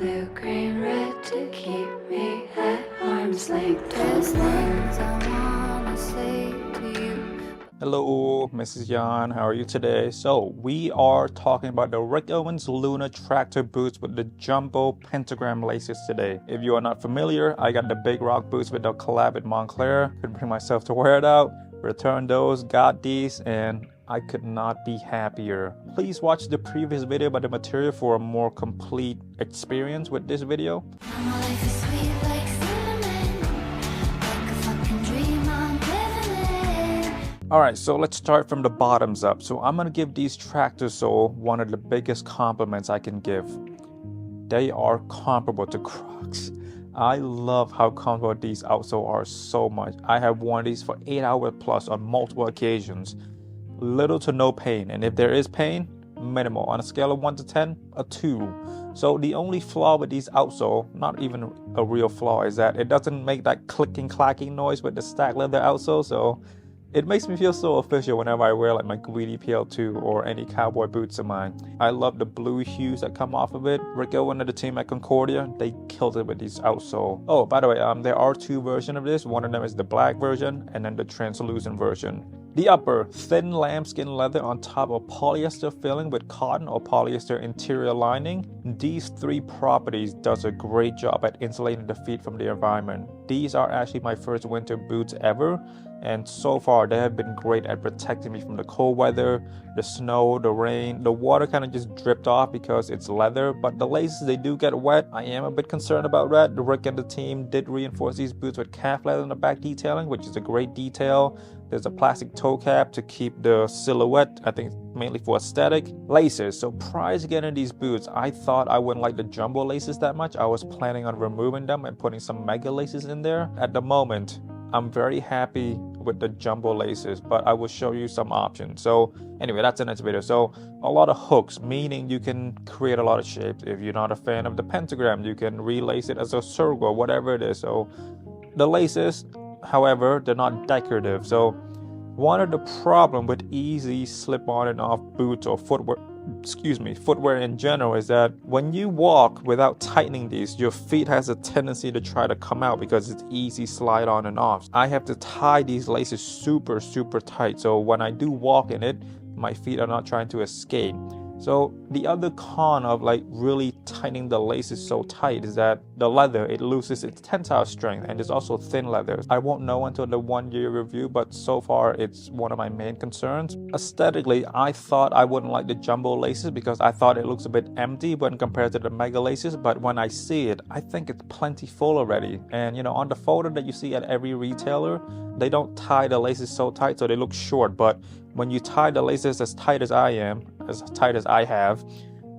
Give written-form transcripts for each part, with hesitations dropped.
blue, green, red to keep me at arm's length. There's things I wanna say to you. Hello, Mrs. Yan. How are you today? So we are talking about the Rick Owens Lunar tractor boots with the jumbo pentagram laces today. If you are not familiar, I got the big rock boots with the collab with Montclair. Couldn't bring myself to wear it out. Returned those, got these, and I could not be happier. Please watch the previous video about the material for a more complete experience with this video. My life is sweet like cinnamon, like a fucking dream I'm living in. Alright, so let's start from the bottoms up. So I'm gonna give these tractor sole one of the biggest compliments I can give. They are comparable to Crocs. I love how comfortable these outsole are so much. I have worn these for 8 hours plus on multiple occasions. Little to no pain, and if there is pain, minimal. On a scale of 1 to 10, a 2. So the only flaw with these outsole, not even a real flaw, is that it doesn't make that clicking clacking noise with the stacked leather outsole. So it makes me feel so official whenever I wear like my Greedy PL2 or any cowboy boots of mine. I love the blue hues that come off of it. Rick Owens and the team at Concordia, they killed it with these outsole. Oh, by the way, there are 2 versions of this. One of them is the black version and then the translucent version. The upper, thin lambskin leather on top of polyester filling with cotton or polyester interior lining. These 3 properties does a great job at insulating the feet from the environment. These are actually my first winter boots ever, and so far they have been great at protecting me from the cold weather, the snow, the rain. The water kind of just dripped off because it's leather, but the laces, they do get wet. I am a bit concerned about that. The Rick and the team did reinforce these boots with calf leather in the back detailing, which is a great detail. There's a plastic toe cap to keep the silhouette, I think mainly for aesthetic. Laces. So prior to getting these boots, I thought I wouldn't like the jumbo laces that much. I was planning on removing them and putting some mega laces in there. At the moment, I'm very happy with the jumbo laces, but I will show you some options. So anyway, that's the next video. So a lot of hooks, meaning you can create a lot of shapes. If you're not a fan of the pentagram, you can relace it as a circle, whatever it is. So the laces, however, they're not decorative. So one of the problem with easy slip on and off boots or footwear in general is that when you walk without tightening these, your feet has a tendency to try to come out because it's easy slide on and off. I have to tie these laces super tight, so when I do walk in it, my feet are not trying to escape. So the other con of like really tightening the laces so tight is that the leather, it loses its tensile strength, and it's also thin leather. I won't know until the 1-year review, but so far it's one of my main concerns. Aesthetically, I thought I wouldn't like the jumbo laces because I thought it looks a bit empty when compared to the mega laces, but when I see it, I think it's plenty full already. And you know, on the photo that you see at every retailer, they don't tie the laces so tight, so they look short, but when you tie the laces as tight as I am, as tight as I have,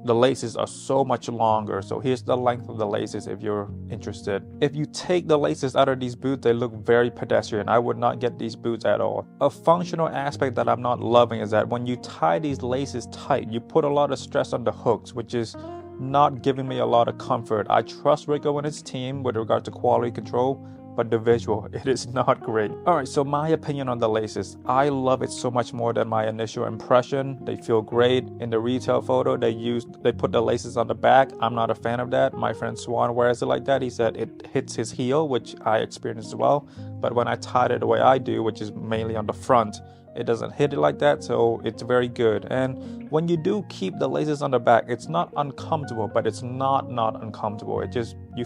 the laces are so much longer. So here's the length of the laces if you're interested. If you take the laces out of these boots, they look very pedestrian. I would not get these boots at all. A functional aspect that I'm not loving is that when you tie these laces tight, you put a lot of stress on the hooks, which is not giving me a lot of comfort. I trust Rico and his team with regard to quality control, but the visual, it is not great. Alright, so my opinion on the laces. I love it so much more than my initial impression. They feel great. In the retail photo, they put the laces on the back. I'm not a fan of that. My friend Swan wears it like that. He said it hits his heel, which I experienced as well. But when I tied it the way I do, which is mainly on the front, it doesn't hit it like that, so it's very good. And when you do keep the laces on the back, it's not uncomfortable, but it's not uncomfortable. It just, you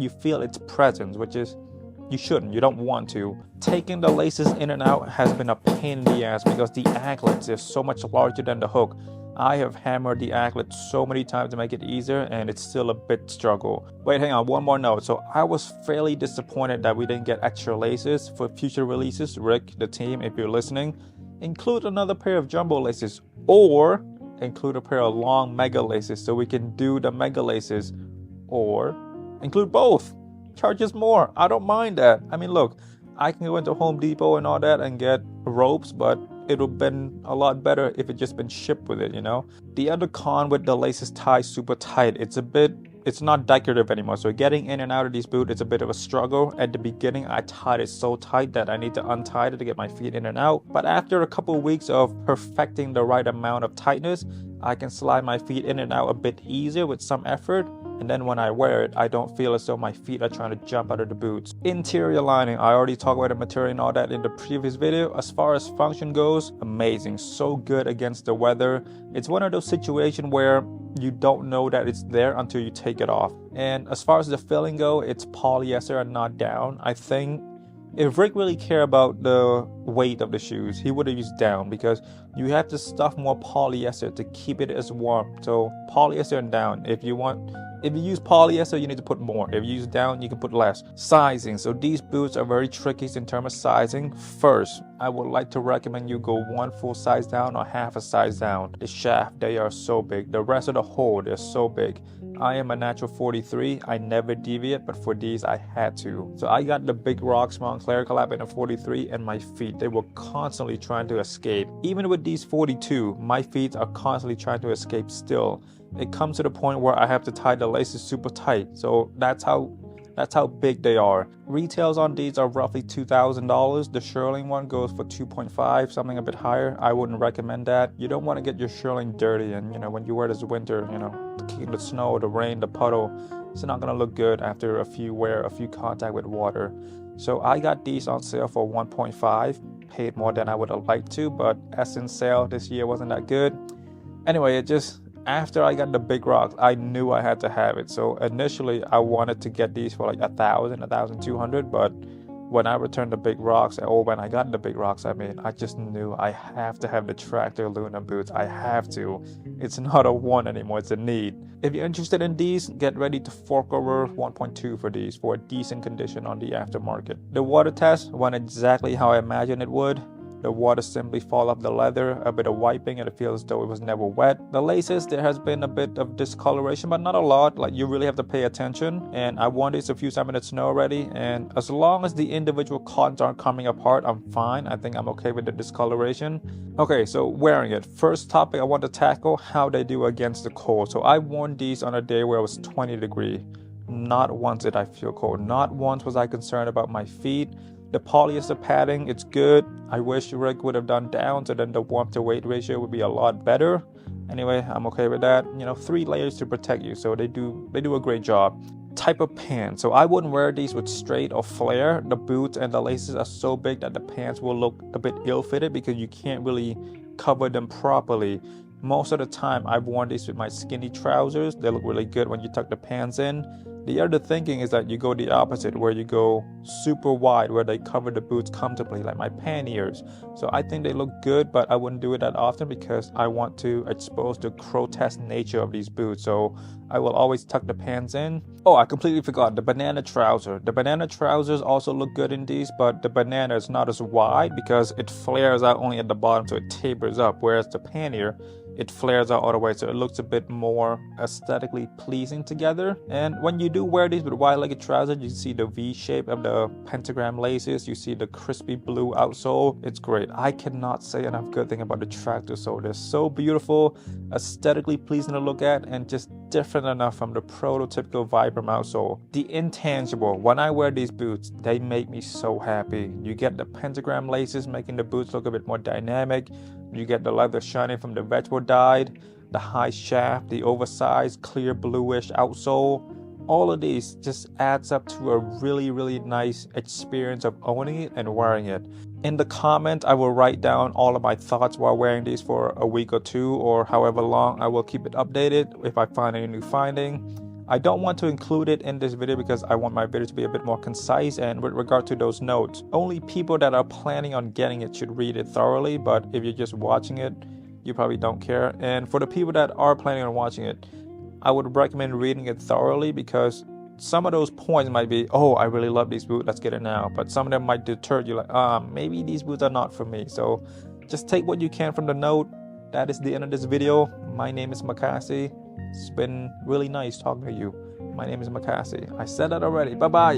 feel its presence, which is, you shouldn't, you don't want to. Taking the laces in and out has been a pain in the ass because the anklets is so much larger than the hook. I have hammered the anklet so many times to make it easier, and it's still a bit struggle. Wait, hang on, one more note. So I was fairly disappointed that we didn't get extra laces for future releases. Rick, the team, if you're listening, include another pair of jumbo laces or include a pair of long mega laces so we can do the mega laces, or include both. Charges more. I don't mind that. I mean, look, I can go into Home Depot and all that and get ropes, but it would have been a lot better if it just been shipped with it, you know? The other con with the laces tied super tight, it's not decorative anymore. So getting in and out of these boots, it's a bit of a struggle. At the beginning, I tied it so tight that I need to untie it to get my feet in and out. But after a couple of weeks of perfecting the right amount of tightness, I can slide my feet in and out a bit easier with some effort. and then when I wear it, I don't feel as though my feet are trying to jump out of the boots. Interior lining, I already talked about the material and all that in the previous video. As far as function goes, amazing, so good against the weather. It's one of those situations where you don't know that it's there until you take it off. And as far as the filling go, it's polyester and not down. I think if Rick really cared about the weight of the shoes, he would have used down, because you have to stuff more polyester to keep it as warm. So polyester and down. If you use polyester, you need to put more. If you use down, you can put less. Sizing. So these boots are very tricky in terms of sizing. First, I would like to recommend you go one full size down or half a size down. The shaft, they are so big. The rest of the hole, they're so big. I am a natural 43. I never deviate, but for these, I had to. So I got the big Rocks Montclair collab in a 43, and my feet, they were constantly trying to escape. Even with these 42, my feet are constantly trying to escape still. It comes to the point where I have to tie the laces super tight. So that's how big they are. Retails on these are roughly $2,000. The shearling one goes for 2.5, something a bit higher. I wouldn't recommend that. You don't want to get your shearling dirty, and when you wear this winter, the snow, the rain, the puddle, it's not gonna look good after a few contact with water. So I got these on sale for 1.5. Paid more than I would have liked to, but Essence sale this year wasn't that good. Anyway, after I got the big rocks, I knew I had to have it. So initially I wanted to get these for like 1,000, 1,200, but when I returned the big rocks, or when I got the big rocks, I just knew I have to have the Tractor Lunar boots. I have to. It's not a want anymore, it's a need. If you're interested in these, get ready to fork over 1.2 for these for a decent condition on the aftermarket. The water test went exactly how I imagined it would. The water simply fall off the leather, a bit of wiping, and it feels as though it was never wet. The laces, there has been a bit of discoloration, but not a lot. Like, you really have to pay attention. And I worn these a few times in the snow already. And as long as the individual cottons aren't coming apart, I'm fine. I think I'm okay with the discoloration. Okay, so wearing it. First topic I want to tackle, how they do against the cold. So I worn these on a day where it was 20 degrees. Not once did I feel cold. Not once was I concerned about my feet. The polyester padding, it's good. I wish Rick would have done down, so then the warmth to weight ratio would be a lot better. Anyway, I'm okay with that. 3 layers to protect you, so they do a great job. Type of pants. So I wouldn't wear these with straight or flare. The boots and the laces are so big that the pants will look a bit ill-fitted because you can't really cover them properly. Most of the time, I've worn these with my skinny trousers. They look really good when you tuck the pants in. The other thinking is that you go the opposite, where you go super wide, where they cover the boots comfortably, like my panniers. So I think they look good, but I wouldn't do it that often because I want to expose the grotesque nature of these boots. So I will always tuck the pants in. Oh, I completely forgot the banana trouser. The banana trousers also look good in these, but the banana is not as wide because it flares out only at the bottom, so it tapers up, whereas the pannier, it flares out all the way, so it looks a bit more aesthetically pleasing together. And when you do wear these with wide-legged trousers, you see the V shape of the pentagram laces, you see the crispy blue outsole. It's great. I cannot say enough good thing about the Tractor sole. They're so beautiful, aesthetically pleasing to look at, and just different enough from the prototypical Vibram outsole. The intangible, when I wear these boots, they make me so happy. You get the pentagram laces making the boots look a bit more dynamic. You get the leather shining from the vegetable dyed, the high shaft, the oversized clear bluish outsole. All of these just adds up to a really, really nice experience of owning it and wearing it. In the comment, I will write down all of my thoughts while wearing these for a week or two, or however long. I will keep it updated if I find any new finding. I don't want to include it in this video because I want my video to be a bit more concise, and with regard to those notes, only people that are planning on getting it should read it thoroughly, but if you're just watching it, you probably don't care. And for the people that are planning on watching it, I would recommend reading it thoroughly because some of those points might be, oh, I really love these boots, let's get it now. But some of them might deter you, like, maybe these boots are not for me. So just take what you can from the note. That is the end of this video. My name is MAKASY. It's been really nice talking to you. My name is MAKASY. I said that already. Bye-bye.